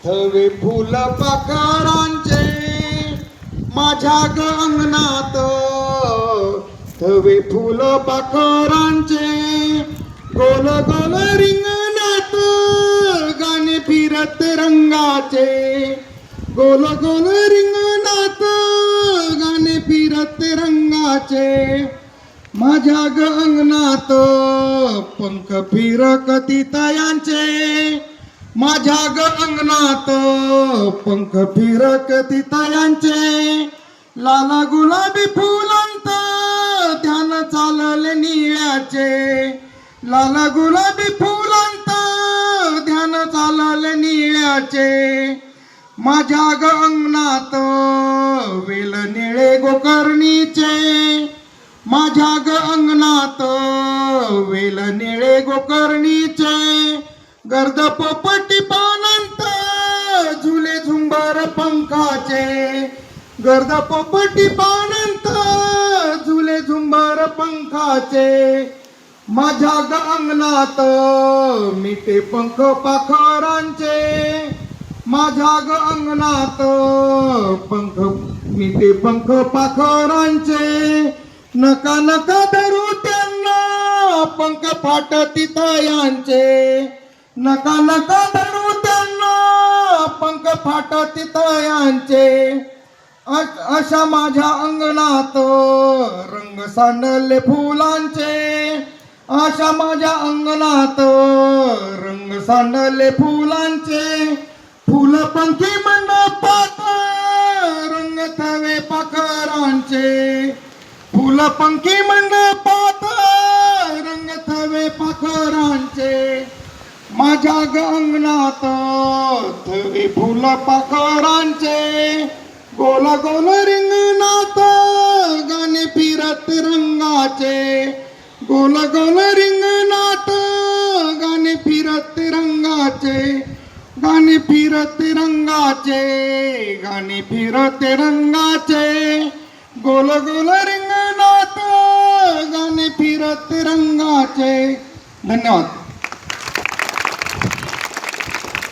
थवे फुल पाखरांचे माझ्या ग अंगणात, थवे फुल पाखरांचे गोल गोल रिंगणात, गाणे फिरत रंगाचे गोल गोल रिंगणात, गाणे फिरत रंगाचे माझ्या ग अंगणात पंख फिरकती तयांचे, माझ्या ग अंगणात पंख फिरकती तयांचे, लाला गुलाबी फुलांत ध्यान चालले निळ्याचे, लाला गुलाबी फुलांत ध्यान चालले निळ्याचे माझ्या ग अंगणात वेल निळे गोकर्णीचे, माझ्या ग अंगणात वेल निळे गोकर्णीचे गर्द पोपटी पानांत झुले झुंबर पंखाचे, गर्द पोपटी पानांत झुले झुंबर पंखाचे माझ्या ग अंगणात मिटे पंख पाखरांचे, माझ्या ग अंगणात पंख मिटे पंख पाखरांचे, नका नका धरू त्यांना पंख फाटती तयांचे, नका नका धरू त्यांना पंख फाटती तयांचे अशा माझ्या अंगणात रंग सांडले फुलांचे, अशा माझ्या अंगणात रंग सांडले फुलांचे, फुल पंखी मंडपात रंग थवे पाखरांचे, फुल पंखी मंडपात रंग थवे पाखरांचे माझ्या ग अंगणात थवे फुल पाखरांचे गोल गोल रिंगणात, गाणे फिरत रंगाचे गोल गोल रिंगणात, गाणे फिरत रंगाचे, गाणे फिरत रंगाचे, गाणे फिरत रंगाचे गोल गोल रिंगणात, गाणे फिरत रंगाचे. धन्यवाद.